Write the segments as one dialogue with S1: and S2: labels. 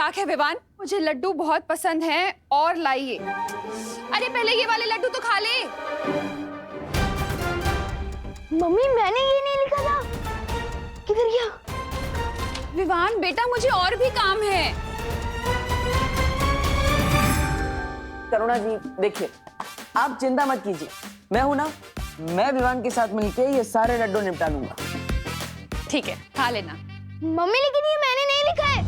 S1: मजाक है विवान, मुझे लड्डू बहुत पसंद हैं और लाइए। अरे पहले ये वाले लड्डू तो खा ले।
S2: मम्मी मैंने ये नहीं लिखा था, किधर गया?
S1: विवान बेटा मुझे और भी काम है।
S3: करुणा जी देखिए, आप चिंता मत कीजिए, मैं हूं ना, मैं विवान के साथ मिलके ये सारे लड्डू निपटा लूंगा।
S1: ठीक है खा लेना।
S2: मम्मी लेकिन ये मैंने नहीं लिखा है।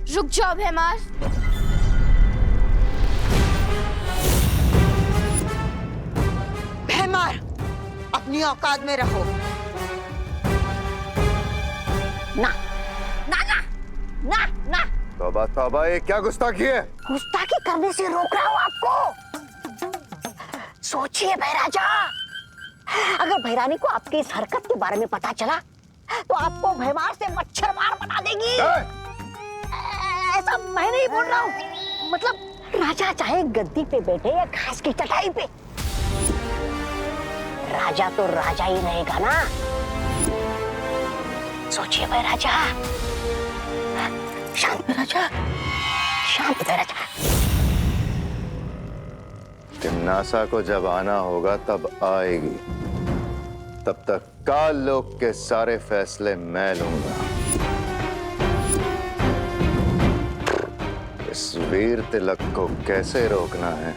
S2: रुक जाओ भैमार।
S4: भैमार, अपनी औकात में रहो।
S2: ना ना ना ना ना,
S5: तौबा तौबा, ये क्या गुस्ताखी है?
S2: गुस्ताखी करने से रोक रहा हूँ आपको। सोचिए भैराजा, अगर भैरानी को आपकी इस हरकत के बारे में पता चला तो आपको भैमार से मच्छर मार बना देगी। ऐसा मैं नहीं बोल रहा हूँ, मतलब राजा चाहे गद्दी पे बैठे या घास की चटाई पे, राजा तो राजा ही रहेगा ना। सोचिए भैराजा, शांत भैराजा, शांत भैराजा।
S5: तिम्नासा को जब आना होगा तब आएगी, तब तक काल लोक के सारे फैसले मैं लूंगा। इस वीर तिलक को कैसे रोकना है,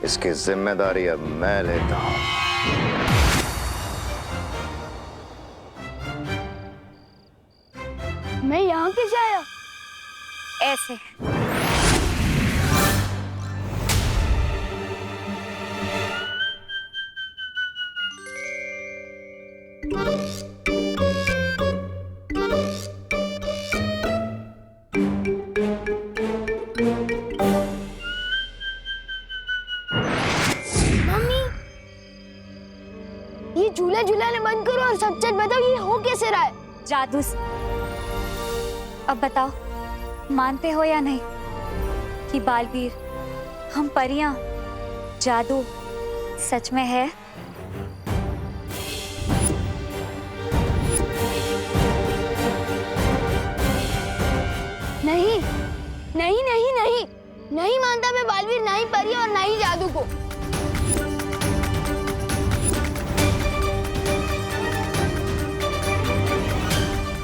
S5: इसकी जिम्मेदारी अब मैं लेता हूं।
S2: मैं यहाँ कैसे आया?
S1: ऐसे
S2: ये झूला झूलाने बंद करो और सच सच बताओ, ये हो कैसे रहा है?
S6: जादू। अब बताओ, मानते हो या नहीं कि बालवीर, हम परियां, जादू सच में है?
S2: नहीं नहीं नहीं नहीं, नहीं मानता मैं बालवीर, ना ही परी और ना ही जादू को।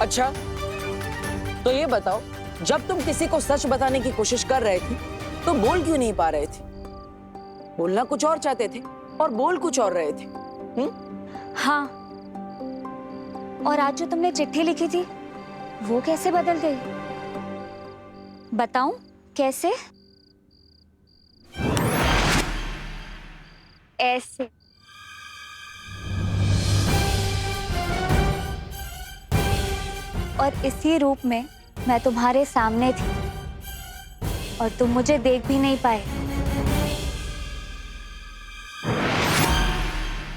S3: अच्छा तो ये बताओ, जब तुम किसी को सच बताने की कोशिश कर रहे थे तो बोल क्यों नहीं पा रहे थे? बोलना कुछ और चाहते थे और बोल कुछ और रहे थे।
S6: हाँ, और आज जो तुमने चिट्ठी लिखी थी वो कैसे बदल गई? बताऊं कैसे? ऐसे। और इसी रूप में मैं तुम्हारे सामने थी और तुम मुझे देख भी नहीं पाए।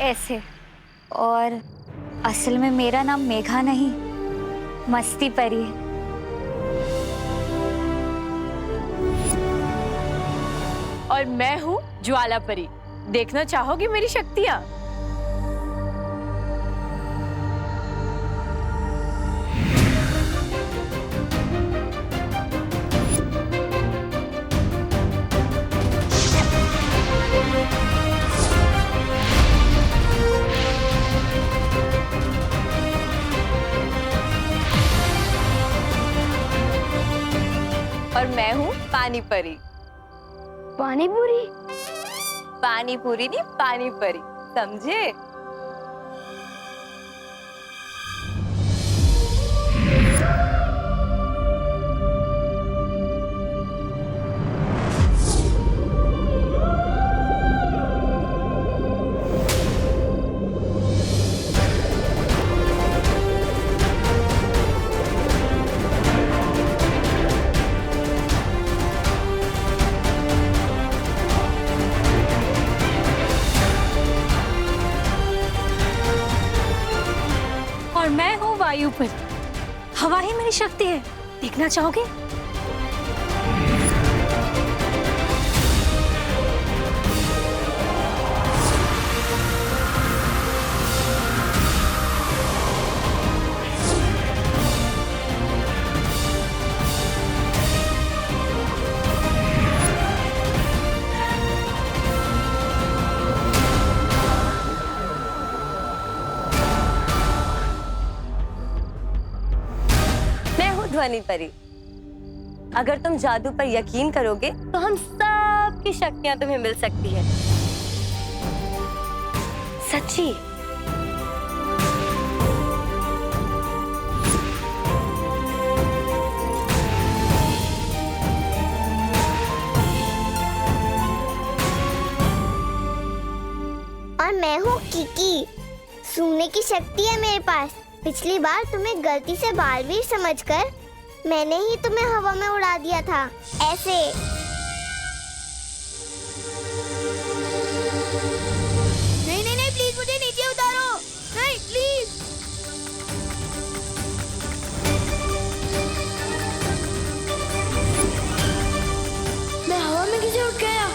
S6: ऐसे। और असल में मेरा नाम मेघा नहीं, मस्ती परी है।
S7: और मैं हूँ ज्वाला परी। देखना चाहोगी मेरी शक्तियाँ? और मैं हूँ पानी परी।
S2: पानी पूरी?
S7: पानी पूरी नहीं, पानी परी, समझे?
S8: और मैं हूँ वायु परी। हवा ही मेरी शक्ति है, देखना चाहोगे?
S9: ध्वनि परी। अगर तुम जादू पर यकीन करोगे तो हम सब की शक्तियां तुम्हें मिल सकती है। सच्ची।
S10: और मैं हूँ किकी, सूंघने की शक्ति है मेरे पास। पिछली बार तुम्हें गलती से बालवीर समझकर मैंने ही तुम्हें हवा में उड़ा दिया था, ऐसे। नहीं नहीं नहीं, प्लीज मुझे नीचे उतारो, नहीं प्लीज। मैं हवा में कैसे उठ गया?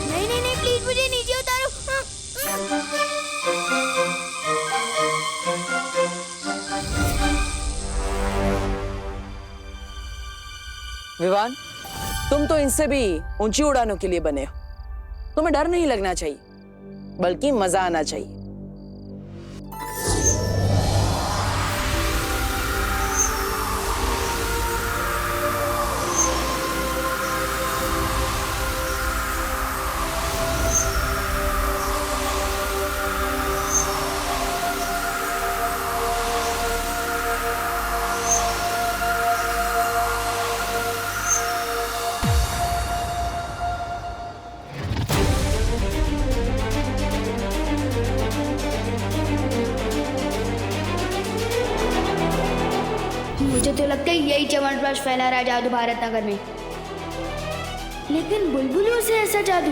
S10: नहीं नहीं नहीं, प्लीज मुझे नीचे उतारो।
S3: विवान, तुम तो इनसे भी ऊंची उड़ानों के लिए बने हो। तुम्हें डर नहीं लगना चाहिए, बल्कि मजा आना चाहिए।
S10: मुझे तो लगता है यही च्यवनप्राश फैला रहा है जादू भारत नगर में। लेकिन बुलबुलों से ऐसा जादू?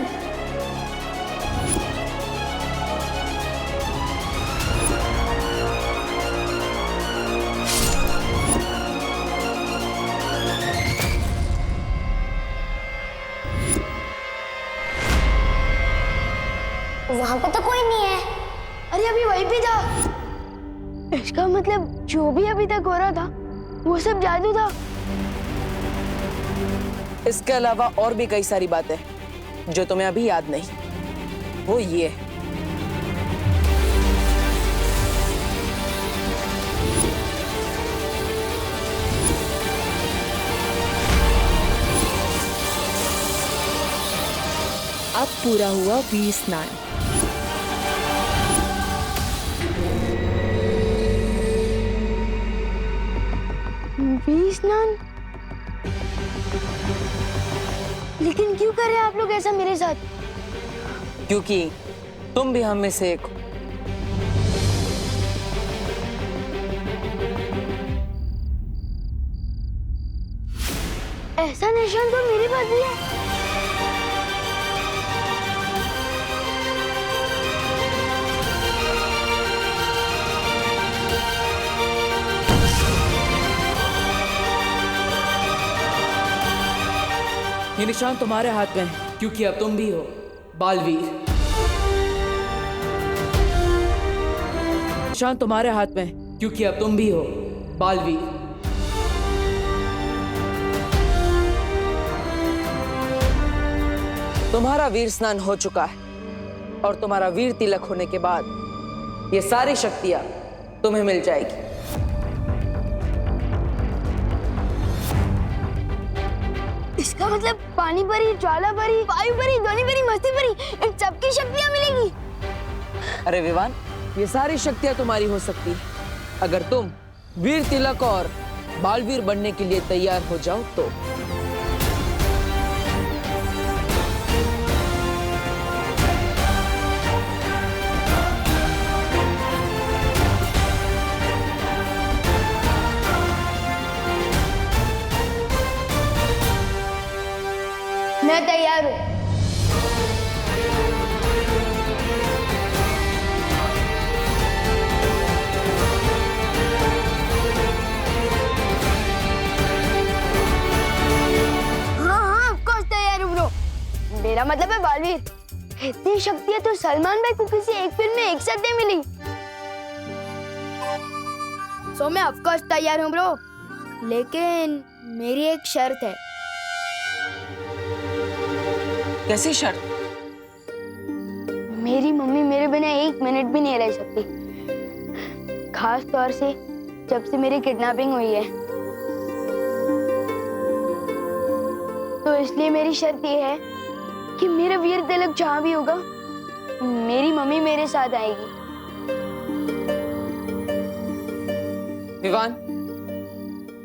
S10: वहां पे तो कोई नहीं है। अरे अभी वहीं पे था। इसका मतलब जो भी अभी तक हो रहा था वो सब जादू था।
S3: इसके अलावा और भी कई सारी बातें जो तुम्हें अभी याद नहीं। वो ये है,
S7: अब पूरा हुआ वीर स्नान।
S10: वीर स्नान? लेकिन क्यों कर रहे हैं आप लोग ऐसा मेरे साथ?
S3: क्योंकि तुम भी हम में से एक हो।
S10: ऐसा निशान तो मेरे पास भी है।
S11: ये निशान तुम्हारे हाथ में है, क्योंकि अब तुम भी हो बालवीर। निशान तुम्हारे हाथ में है, क्योंकि अब तुम भी हो बालवीर।
S3: तुम्हारा वीर स्नान हो चुका है और तुम्हारा वीर तिलक होने के बाद ये सारी शक्तियां तुम्हें मिल जाएगी।
S10: इसका मतलब पानी परी, ज्वाला परी, वायु परी, ध्वनि परी, मस्ती परी, इन सबकी शक्तियां मिलेगी।
S3: अरे विवान, ये सारी शक्तियां तुम्हारी हो सकती है अगर तुम वीर तिलक और बालवीर बनने के लिए तैयार हो जाओ तो।
S10: मैं तैयार हूँ। बालवीर, इतनी शक्तियां तो सलमान भाई को किसी एक फिल्म में एक साथ नहीं मिली। सो मैं ऑफ कोर्स तैयार हूँ ब्रो, लेकिन मेरी एक शर्त है।
S3: कैसी शर्त?
S10: मेरी मम्मी मेरे बिना एक मिनट भी नहीं रह सकती, खास तौर से जब से मेरी किडनैपिंग हुई है। तो इसलिए मेरी शर्त ये है कि मेरा वीर तिलक जहाँ भी होगा, मेरी मम्मी मेरे साथ आएगी।
S3: विवान,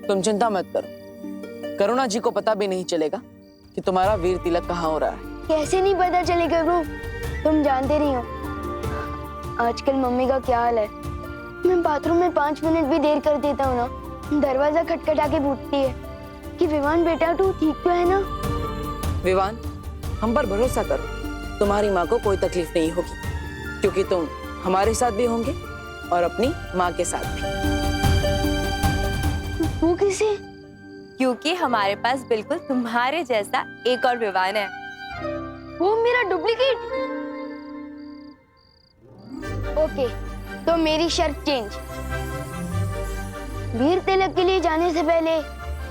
S3: तुम चिंता मत करो। करुणा जी को पता भी नहीं चलेगा कि तुम्हारा वीर तिलक कहाँ हो रहा है।
S10: कैसे नहीं पता चलेगा ब्रो, तुम जानते नहीं हो आजकल मम्मी का क्या हाल है। मैं बाथरूम में 5 मिनट भी देर कर देता हूँ ना, दरवाजा खटखटा के पूछती है कि विवान बेटा तू ठीक तो है ना।
S3: विवान, हम पर भरोसा करो, तुम्हारी माँ को कोई तकलीफ नहीं होगी, क्योंकि तुम हमारे साथ भी होंगे और अपनी माँ के साथ भी।
S10: वो किसे?
S9: क्योंकि हमारे पास बिल्कुल तुम्हारे जैसा एक और विवान है।
S10: वो मेरा डुप्लीकेट? ओके, तो मेरी शर्त चेंज। वीर तिलक के लिए जाने से पहले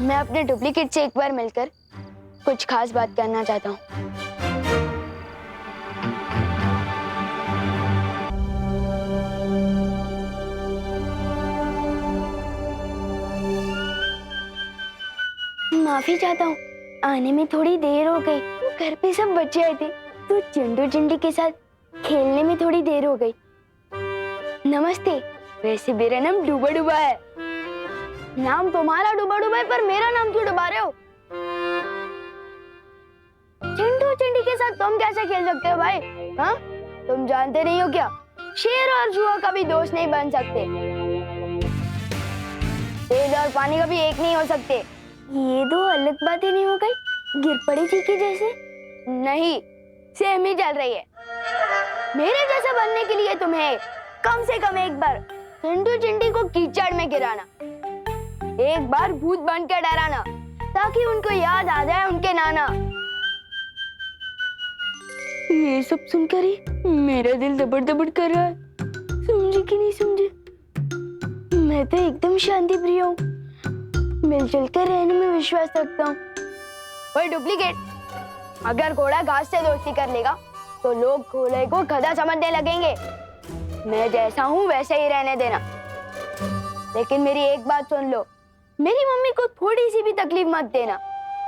S10: मैं अपने डुप्लीकेट से एक बार मिलकर कुछ खास बात करना चाहता हूँ। माफी चाहता हूँ, आने में थोड़ी देर हो गई। घर पे सब बच्चे आए थे तो चिंटू चिंटी के साथ खेलने में थोड़ी देर हो गई। नमस्ते, वैसे मेरा नाम डूबा डूबा है। नाम तुम्हारा डूबा डूबा है, पर मेरा नाम क्यों डुबा रहे हो? चिंटू चिंटी के साथ तुम कैसे खेल सकते हो भाई? हाँ, तुम जानते नहीं हो क्या, शेर और जुआ कभी दोस्त नहीं बन सकते। तेज और पानी कभी एक नहीं हो सकते। ये दो अलग बातें नहीं हो गई? गिर पड़ी थी कि जैसे? नहीं, सेम ही चल रही है। मेरे जैसा बनने के लिए तुम्हें कम से कम एक बार चिंटू चिंटी को कीचड़ में गिराना, एक बार भूत बन के डराना, ताकि उनको याद आ जाए उनके नाना। ये सब सुनकर ही मेरा दिल दबड़ दबड़ कर रहा है। समझे कि नहीं समझे? मैं तो एकदम शांति प्रिय हूँ, मिलजुल कर रहने में विश्वास रखता हूँ। ओए डुप्लीकेट, अगर घोड़ा घास से दोस्ती कर लेगा तो लोग घोड़े को गधा समझने लगेंगे। मैं जैसा हूँ वैसे ही रहने देना। लेकिन मेरी एक बात सुन लो, मेरी मम्मी को थोड़ी सी भी तकलीफ मत देना,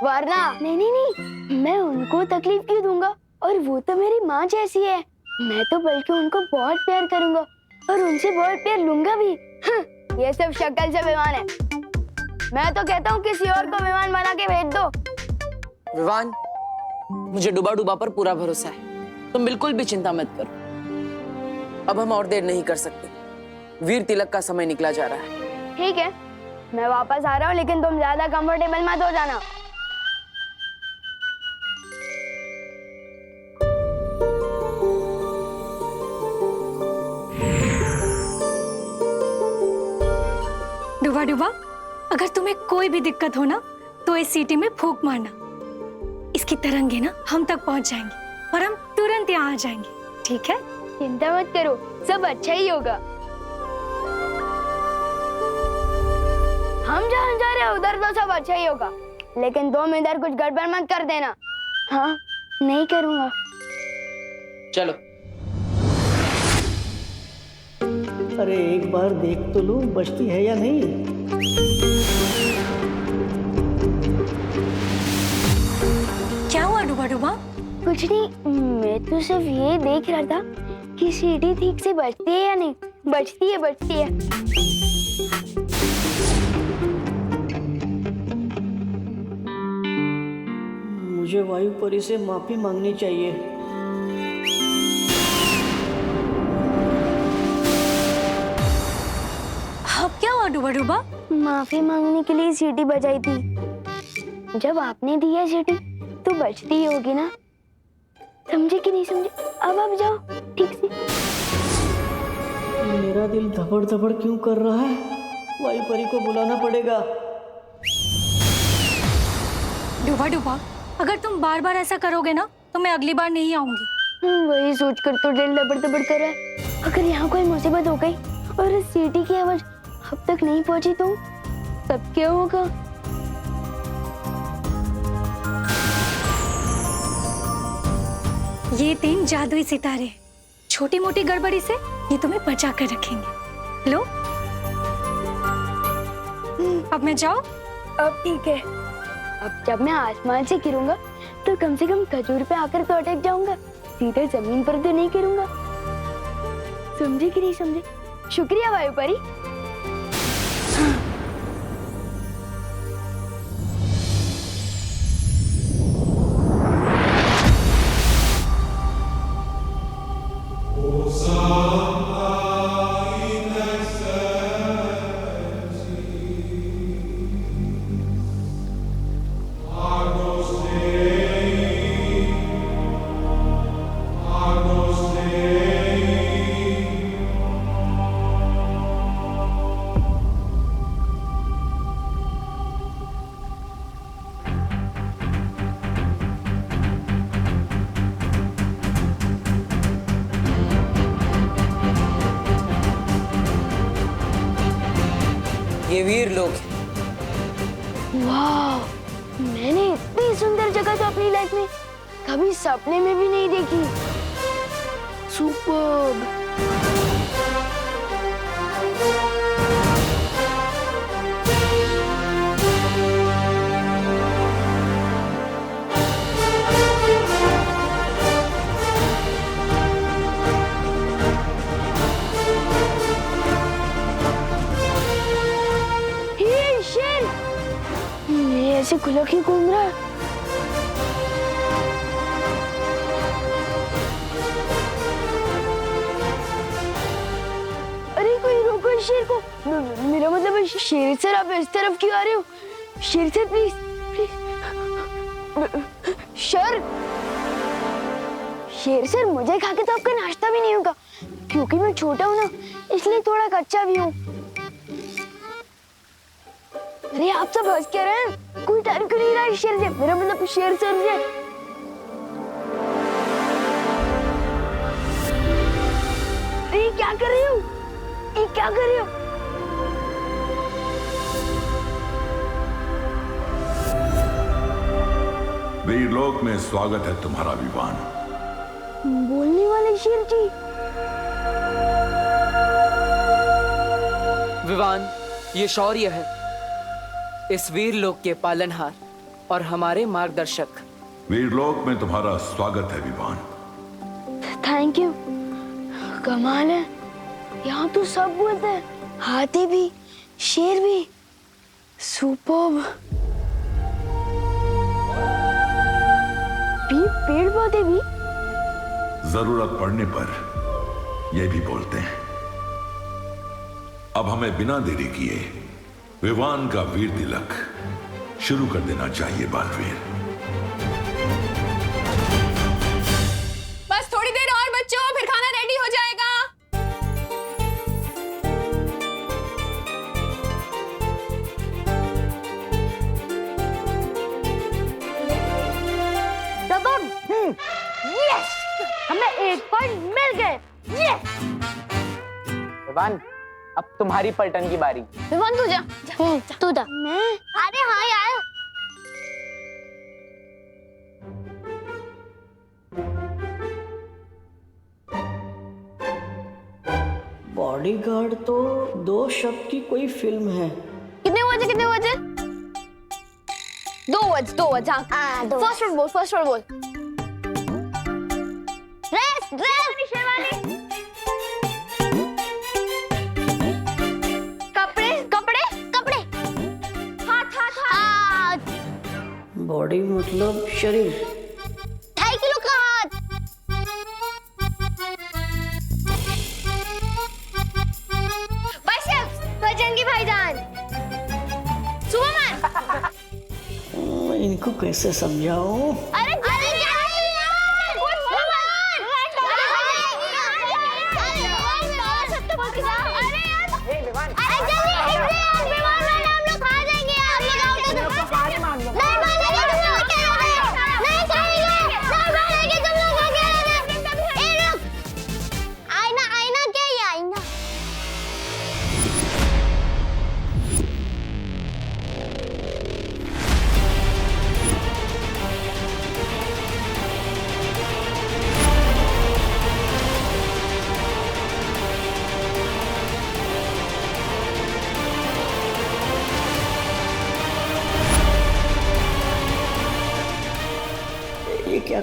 S10: वरना नहीं नहीं नहीं, मैं उनको तकलीफ क्यों दूंगा? और वो तो मेरी माँ जैसी है। मैं तो बल्कि उनको बहुत प्यार करूंगा और उनसे बहुत प्यार लूंगा भी। ये सब शक्ल से विमान है। मैं तो कहता हूँ किसी और को विमान बना के भेज दो।
S3: विवान, मुझे डूबा डूबा पर पूरा भरोसा है, तुम बिल्कुल भी चिंता मत करो। अब हम और देर नहीं कर सकते, वीर तिलक का समय निकला जा रहा है।
S10: ठीक है, मैं वापस आ रहा हूँ, लेकिन तुम ज्यादा कंफर्टेबल मत हो जाना।
S8: डुबा डुबा, अगर तुम्हें कोई भी दिक्कत हो ना तो इस सीटी में फूंक मारना। इसकी तरंगे ना हम तक पहुंच जाएंगी और हम तुरंत यहाँ आ जाएंगे, ठीक है?
S10: चिंता मत करो, सब अच्छा ही होगा। हम जहाँ जा रहे हैं उधर तो सब अच्छा ही होगा, लेकिन तुम इधर कुछ गड़बड़ मत कर देना। हाँ, नहीं करूँगा।
S3: चलो।
S12: अरे एक बार देख तो लूं बचती है या नहीं।
S8: क्या हुआ डुबा डुबा?
S10: कुछ नहीं, मैं तो सिर्फ ये देख रहा था कि सीढ़ी ठीक से बजती है या नहीं। बजती है, बजती है।
S12: मुझे वायु परी से माफी मांगनी चाहिए।
S8: अब क्या हुआ डुबा डुबा?
S10: माफी मांगने के लिए सीटी बजाई थी। जब आपने दी है सीटी तो बजती ही होगी ना। समझे कि नहीं समझे? अब आप जाओ ठीक से।
S12: मेरा दिल धबड़ धबड़ क्यों कर रहा है? वायु परी को बुलाना पड़ेगा।
S8: डुबा डुबा, अगर तुम बार बार ऐसा करोगे ना तो मैं अगली बार नहीं आऊंगी।
S10: वही सोचकर तो दिल दबड़ कर रहा है। अगर यहाँ कोई मुसीबत हो गई और इस सीटी की आवाज अब तक नहीं पहुंची तो तब क्या होगा?
S8: ये 3 जादुई सितारे, छोटी मोटी गड़बड़ी से ये तुम्हें बचा कर रखेंगे। लो, अब मैं जाऊं?
S10: अब ठीक है। अब जब मैं आसमान से गिरूंगा तो कम से कम खजूर पे आकर तो अटक जाऊंगा, सीधे जमीन पर तो नहीं गिरूंगा। समझे कि नहीं समझे? शुक्रिया वायु परी।
S3: ये वीर लोग।
S10: वाह, मैंने इतनी सुंदर जगह तो अपनी लाइफ में कभी सपने में भी नहीं देखी। सुपर्ब। ऐसे खुला क्यों घूम रहा है? अरे कोई रोको इस शेर को। मेरा मतलब है शेर सर, आप इस तरफ क्यों आ रहे हो? शेर सर प्लीज प्लीज। शेर सर मुझे खा के तो आपका नाश्ता भी नहीं होगा, क्योंकि मैं छोटा हूँ ना, इसलिए थोड़ा कच्चा भी हूँ। अरे आप सब हंस क्या रहे हैं? कोई डर क्यों नहीं रहा है शेर से? मेरा मतलब शेर सर से। अरे क्या कर रही हो? ये क्या कर रही हो?
S13: वीरलोक में स्वागत है तुम्हारा विवान।
S10: बोलने वाले शेर जी।
S11: विवान, ये शौर्य है, इस वीरलोक के पालनहार और हमारे मार्गदर्शक।
S13: वीरलोक में तुम्हारा स्वागत है विवान।
S10: Thank you. कमाल है, यहाँ तो सब बोलते हैं, हाथी भी, शेर भी। सुपर्ब। पेड़ पौधे भी।
S13: जरूरत पड़ने पर ये भी बोलते हैं। अब हमें बिना देरी किए विवान का वीर तिलक शुरू कर देना चाहिए बालवीर।
S1: बस थोड़ी देर और बच्चों, फिर खाना रेडी हो जाएगा।
S2: यस, हमें 1 पॉइंट मिल गए। यस।
S3: विवान, अब तुम्हारी पलटन की बारी।
S1: विवान तू जा।
S10: तू जा। मैं? अरे हाँ यार।
S12: बॉडीगार्ड तो 2 शब्द की कोई फिल्म है।
S1: कितने बजे? 2 बजे। हाँ, फर्स्ट वर्ड बोल।
S10: शेरवानी। कपड़े। हाथ।
S12: बॉडी मतलब शरीर।
S10: 2.5 किलो का हाथ। बाइसेप्स, बजरंगी भाईजान। सुपरमैन।
S12: इनको कैसे समझाऊं?
S10: अरे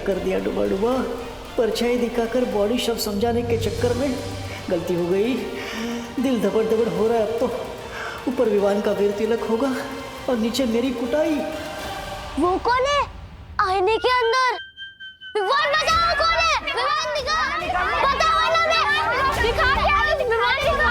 S12: कर दिया डुबा डुबा। परछाई दिखाकर बॉडी शब्द समझाने के चक्कर में गलती हो गई। दिल धबड़ धबड़ हो रहा है अब तो। ऊपर विवान का वीर तिलक होगा और नीचे मेरी कुटाई।
S10: वो कौन है आईने के अंदर? विवान बताओ कौन है? विवान दिखा, बताओ ना, दिखा क्या? विवान दिखा।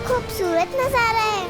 S10: खूबसूरत नजारा है।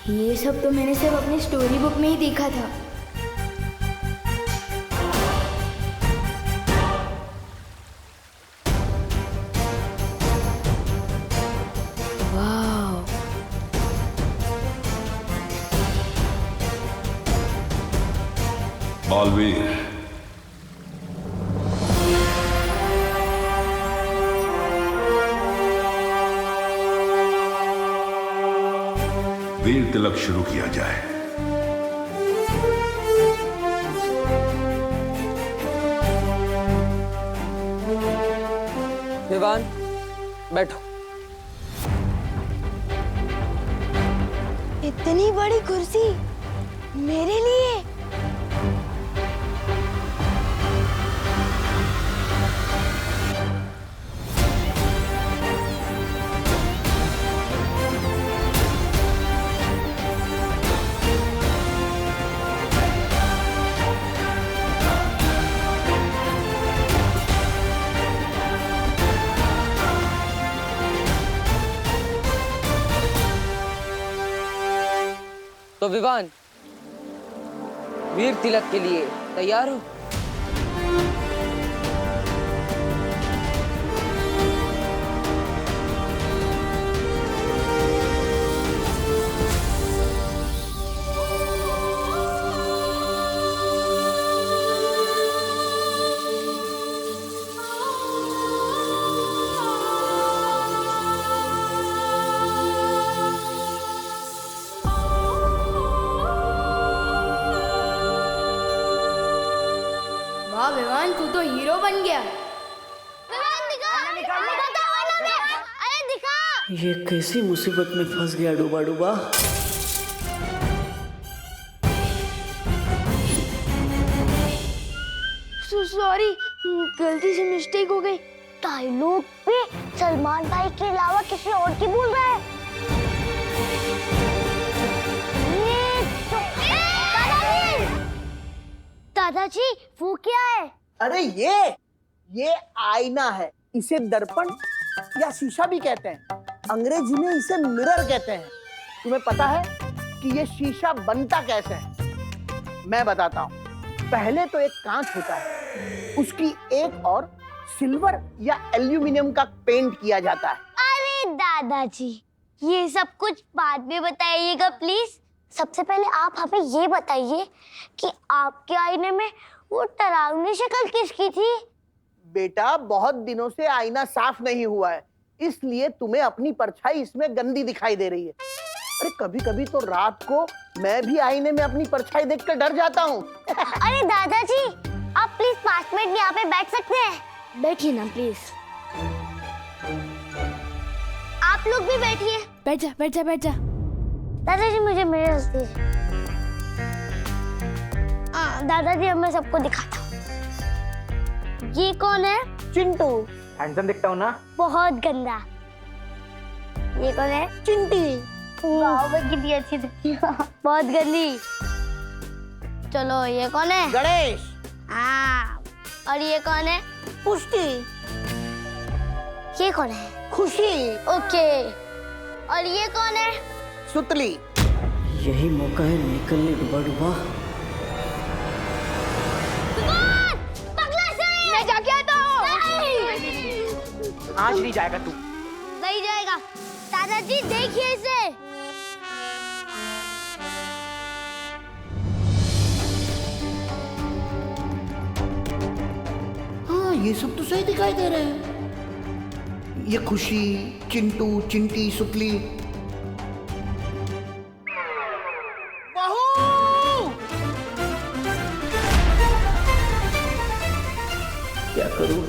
S14: ये सब तो मैंने सिर्फ अपनी स्टोरी बुक में ही देखा था।
S9: वाह,
S13: बालवीर, वीर तिलक शुरू किया जाए।
S3: विवान, बैठो।
S10: इतनी बड़ी कुर्सी मेरे लिए?
S3: तो विवान, वीर तिलक के लिए तैयार हो?
S14: वाह विवान, तू तो हीरो बन गया।
S10: विवान दिखा,
S12: ये कैसी मुसीबत में फंस गया डूबा डूबा।
S10: सॉरी, गलती से मिस्टेक हो गई। डायलॉग पे सलमान भाई के अलावा किसी और की बोल रहा है। दादाजी वो क्या है?
S15: अरे ये आईना है। इसे दर्पण या शीशा भी कहते हैं। अंग्रेजी में इसे मिरर कहते हैं। तुम्हें पता है कि ये शीशा बनता कैसे है? मैं बताता हूँ। पहले तो एक कांच होता है, उसकी एक और सिल्वर या एल्यूमिनियम का पेंट किया जाता है।
S10: अरे दादाजी, ये सब कुछ बाद में बताइएगा प्लीज। सबसे पहले आप हमें ये बताइए कि आपके आईने में वो डरावनी शक्ल किसकी थी?
S15: बेटा, बहुत दिनों से आईना साफ नहीं हुआ है, इसलिए तुम्हें अपनी परछाई इसमें गंदी दिखाई दे रही है। अरे कभी कभी तो रात को मैं भी आईने में अपनी परछाई देखकर डर जाता हूँ।
S10: अरे दादाजी, आप प्लीज 5 मिनट यहाँ पे बैठ सकते हैं? बैठिए ना प्लीज। आप लोग भी बैठिए।
S8: बैठ जा बैठ जा बैठ जा।
S10: दादाजी मुझे मेरे रास्ते। दादाजी मैं सबको दिखाता हूँ। ये कौन है?
S15: चिंटू। हैंडसम दिखता हूँ ना?
S10: बहुत गंदा। ये कौन है? चिंटी। कितनी अच्छी दिखती है। बहुत गंदी। चलो ये कौन है?
S15: गणेश।
S10: हाँ। और ये कौन है?
S15: पुष्टि।
S10: ये कौन है?
S15: खुशी।
S10: ओके। और ये कौन है?
S15: सुतली।
S12: यही मौका है निकलने डूबा डूबा।
S10: मैं जाके आता हूँ।
S15: आज नहीं जाएगा तू।
S10: नहीं जाएगा। दादाजी देखिए इसे।
S15: हाँ, ये सब तो सही दिखाई दे रहे हैं। ये खुशी, चिंटू, चिंटी, सुतली।
S12: क्या करूं?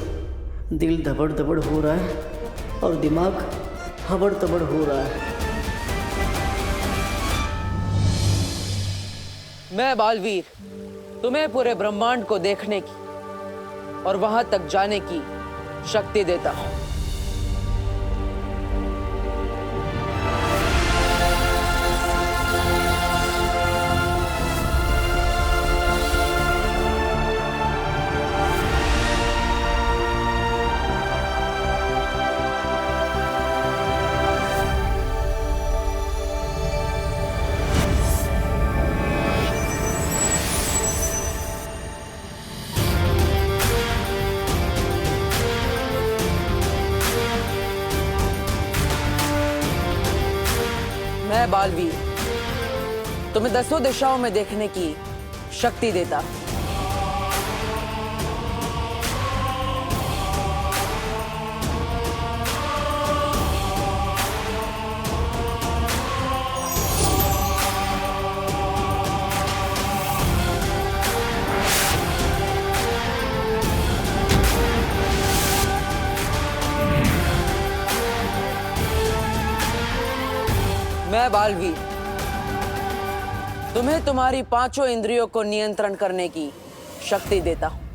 S12: दिल धबड़ धबड़ हो रहा है और दिमाग हबड़ तबड़ हो रहा है।
S3: मैं बालवीर तुम्हें पूरे ब्रह्मांड को देखने की और वहां तक जाने की शक्ति देता हूं। मैं बालवीर तुम्हें 10 दिशाओं में देखने की शक्ति देता। मैं बालवीर तुम्हें तुम्हारी 5 इंद्रियों को नियंत्रण करने की शक्ति देता हूं।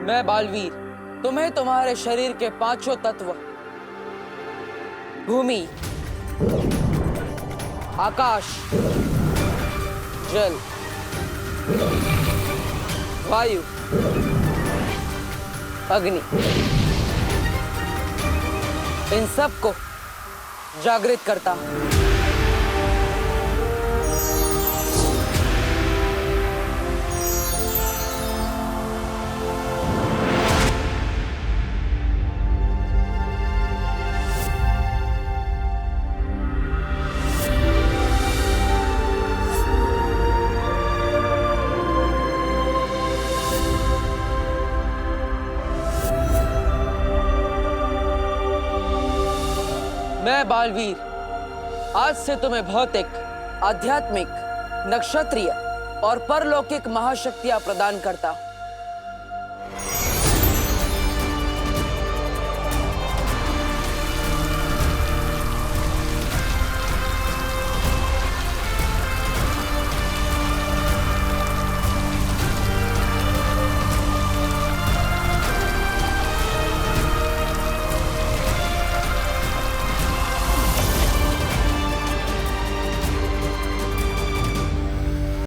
S3: मैं बालवीर तुम्हें तुम्हारे शरीर के 5 तत्व भूमि, आकाश, जल, वायु, अग्नि, इन सब को जागृत करता हूं। मैं बालवीर आज से तुम्हें भौतिक, आध्यात्मिक, नक्षत्रीय और परलौकिक महाशक्तियां प्रदान करता हूं।